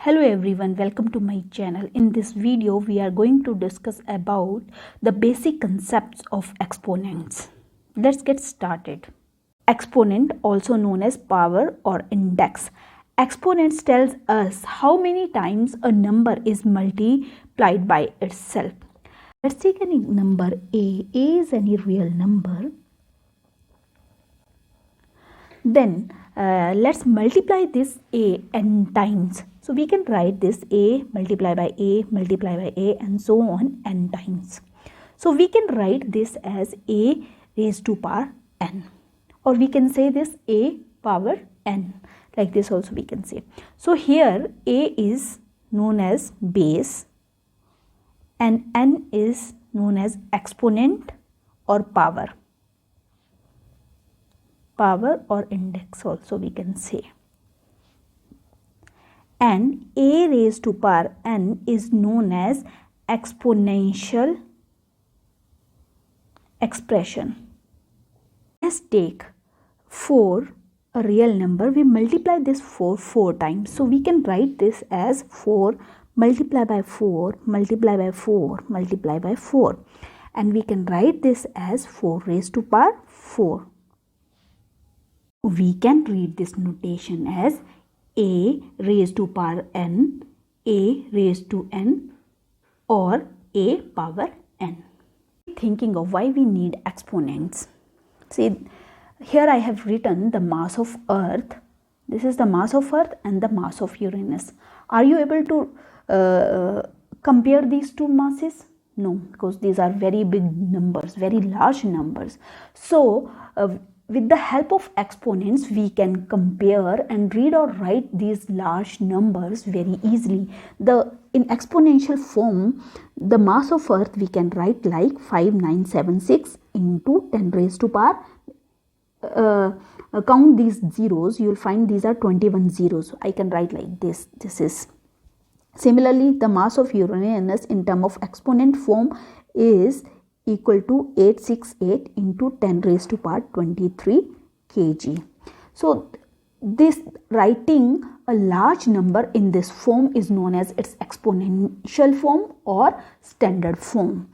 Hello everyone, welcome to my channel. In this video we are going to discuss about the basic concepts of exponents. Let's get started. Exponent, also known as power or index. Exponents tells us how many times a number is multiplied by itself. Let's take any number A. A is any real number. Then let's multiply this A n times. So we can write this A multiply by A multiply by A and so on n times. So we can write this as A raised to power n, or we can say this A power n, like this also we can say. So here A is known as base and n is known as exponent or power or index also we can say. And A raised to power n is known as exponential expression. Let's take 4, a real number. We multiply this 4 times. So we can write this as 4 multiply by 4 multiply by 4 multiply by 4. And we can write this as 4 raised to power 4. We can read this notation as A raised to power n, A raised to n, or A power n. Thinking of why we need exponents. See, here I have written the mass of Earth. This is the mass of Earth and the mass of Uranus. Are you able to compare these two masses? No, because these are very big numbers, very large numbers. So, with the help of exponents, we can compare and read or write these large numbers very easily. In exponential form, the mass of Earth we can write like 5976 into 10 raised to power. Count these zeros, you will find these are 21 zeros. I can write like this. This is similarly the mass of Uranus in term of exponent form is equal to 868 into 10 raised to power 23 kg. So this writing a large number in this form is known as its exponential form or standard form.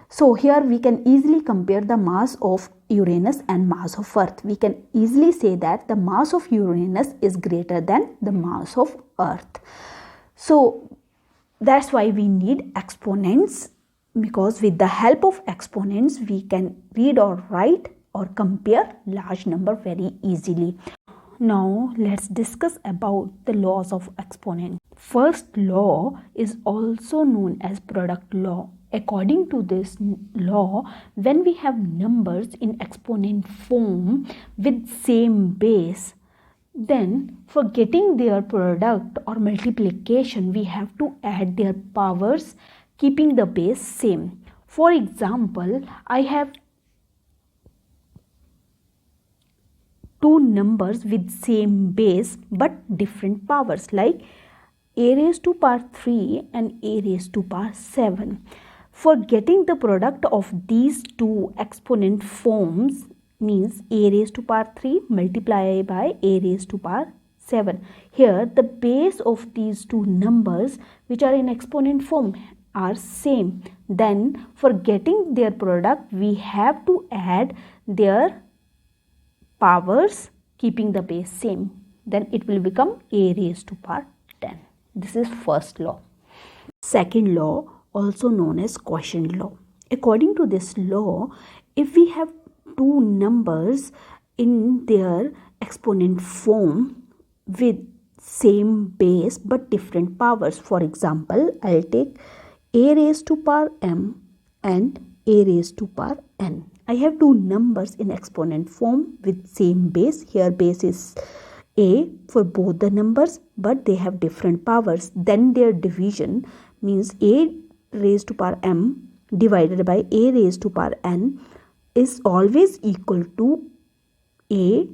So here we can easily compare the mass of Uranus and mass of Earth. We can easily say that the mass of Uranus is greater than the mass of Earth. So that's why we need exponents, because with the help of exponents we can read or write or compare large number very easily. Now let's discuss about the laws of exponent. First law is also known as product law. According to this law, when we have numbers in exponent form with same base, then for getting their product or multiplication we have to add their powers keeping the base same. For example, I have two numbers with same base but different powers, like A raised to power 3 and A raised to power 7. For getting the product of these two exponent forms means A raised to power 3 multiplied by A raised to power 7. Here the base of these two numbers which are in exponent form are same. Then for getting their product we have to add their powers keeping the base same. Then it will become A raised to power 10. This is first law. Second law, also known as quotient law. According to this law, if we have two numbers in their exponent form with same base but different powers, for example, I'll take A raised to power m and A raised to power n. I have two numbers in exponent form with same base. Here base is A for both the numbers, but they have different powers. Then their division means A raised to power m divided by A raised to power n is always equal to A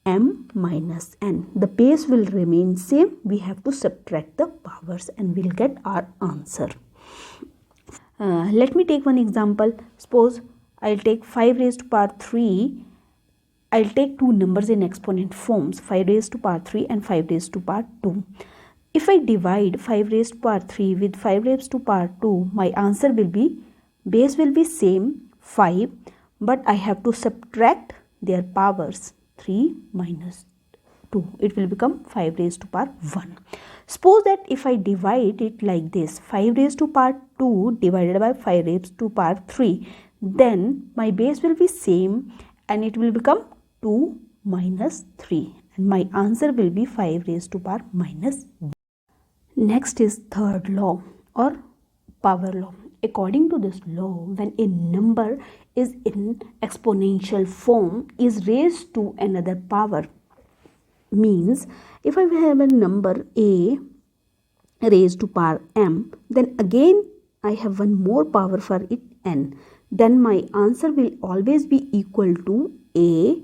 m minus n. The base will remain same. We have to subtract the powers and we'll get our answer. Let me take one example. Suppose I'll take 5 raised to power 3. I'll take two numbers in exponent forms, 5 raised to power 3 and 5 raised to power 2. If I divide 5 raised to power 3 with 5 raised to power 2, my answer will be, base will be same 5, but I have to subtract their powers, 3 minus 2. It will become 5 raised to power 1. Suppose that if I divide it like this, 5 raised to power 2 divided by 5 raised to power 3, then my base will be same and it will become 2 minus 3, and my answer will be 5 raised to power minus 1. Next is third law or power law. According to this law, when a number is in exponential form is raised to another power, means if I have a number a raised to power m, then again I have one more power for it n, then my answer will always be equal to a,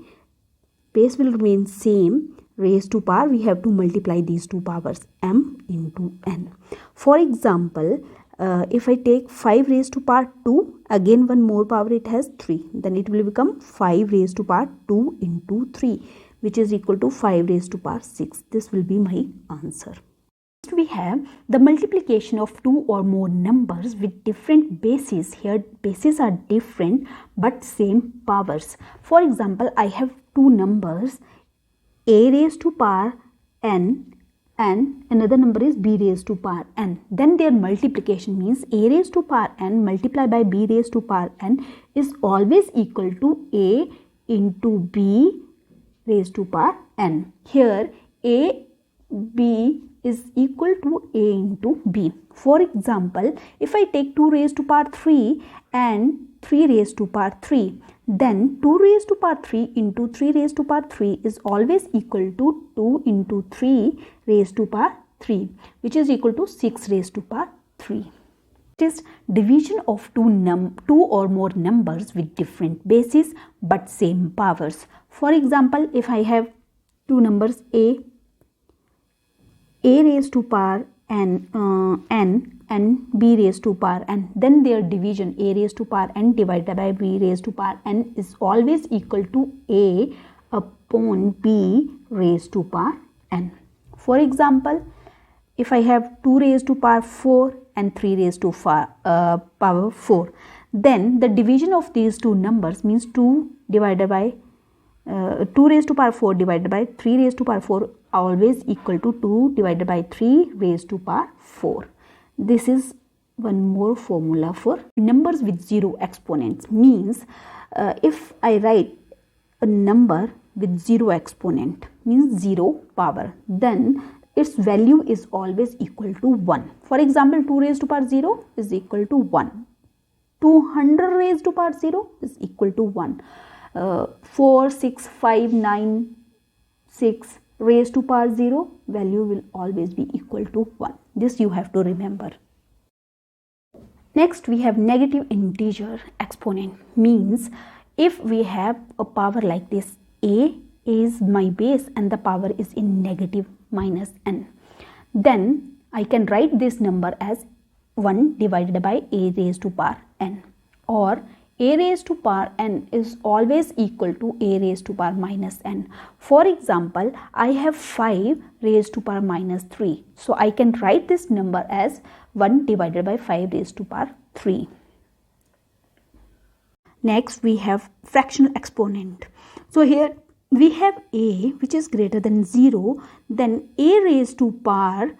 base will remain same, raised to power, we have to multiply these two powers, m into n. For example, if I take 5 raised to power 2, again one more power it has 3, then it will become 5 raised to power 2 into 3, which is equal to 5 raised to power 6. This will be my answer. Next we have the multiplication of two or more numbers with different bases. Here bases are different but same powers. For example, I have two numbers, a raised to power n and another number is b raised to power n. Then their multiplication means a raised to power n multiplied by b raised to power n is always equal to a into b raised to power n. Here a, b is equal to a into b. For example, if I take 2 raised to power 3 and 3 raised to power 3, then 2 raised to power 3 into 3 raised to power 3 is always equal to 2 into 3 raised to power 3, which is equal to 6 raised to power 3. It is division of two or more numbers with different bases but same powers. For example, if I have two numbers a raised to power n and b raised to power n, then their division a raised to power n divided by b raised to power n is always equal to a upon b raised to power n. For example, if I have 2 raised to power 4 and 3 raised to power 4, then the division of these two numbers means 2 divided by 2 raised to power 4 divided by 3 raised to power 4 always equal to 2 divided by 3 raised to power 4. This is one more formula for numbers with zero exponents. Means if I write a number with zero exponent, means zero power, then its value is always equal to 1. For example, 2 raised to power 0 is equal to 1. 200 raised to power 0 is equal to 1. 4, 6, 5, 9, 6 raised to power 0, value will always be equal to 1. This you have to remember. Next we have negative integer exponent. Means if we have a power like this, a is my base and the power is in negative minus n, then I can write this number as 1 divided by a raised to power n, or a raised to power n is always equal to a raised to power minus n. For example, I have 5 raised to power minus 3. So I can write this number as 1 divided by 5 raised to power 3. Next we have fractional exponent. So here we have a which is greater than 0, then a raised to power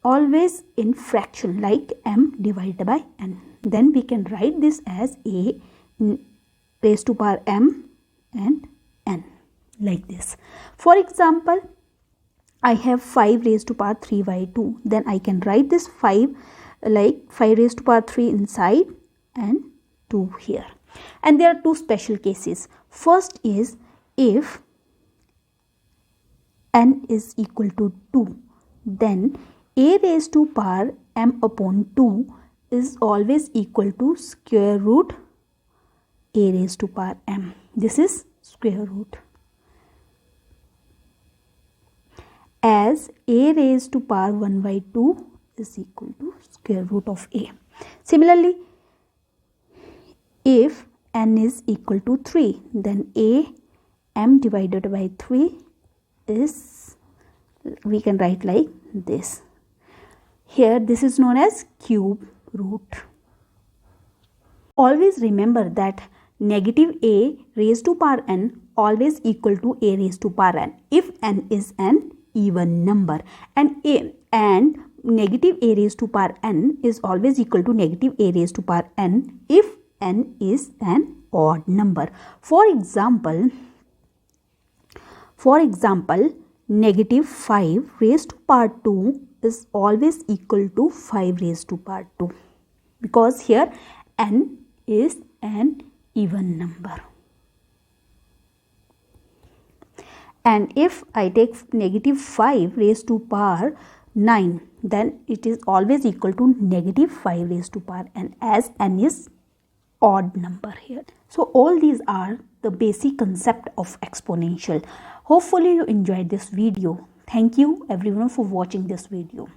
always in fraction like m divided by n. Then we can write this as a raised to power m and n like this. For example, I have 5 raised to power 3 by 2. Then I can write this 5 like 5 raised to power 3 inside and 2 here. And there are two special cases. First is if n is equal to 2, then a raised to power m upon 2 is always equal to square root a raised to power m. This is square root. As a raised to power 1 by 2 is equal to square root of a. Similarly, if n is equal to 3, then a m divided by 3 is we can write like this. Here this is known as cube root. Always remember that negative a raised to power n always equal to a raised to power n if n is an even number, and negative a raised to power n is always equal to negative a raised to power n if n is an odd number. For example, negative 5 raised to power 2 is always equal to 5 raised to power 2 because here n is an even number. And if I take negative 5 raised to power 9, then it is always equal to negative 5 raised to power n, as n is odd number here. So all these are the basic concept of exponential. Hopefully you enjoyed this video. Thank you everyone for watching this video.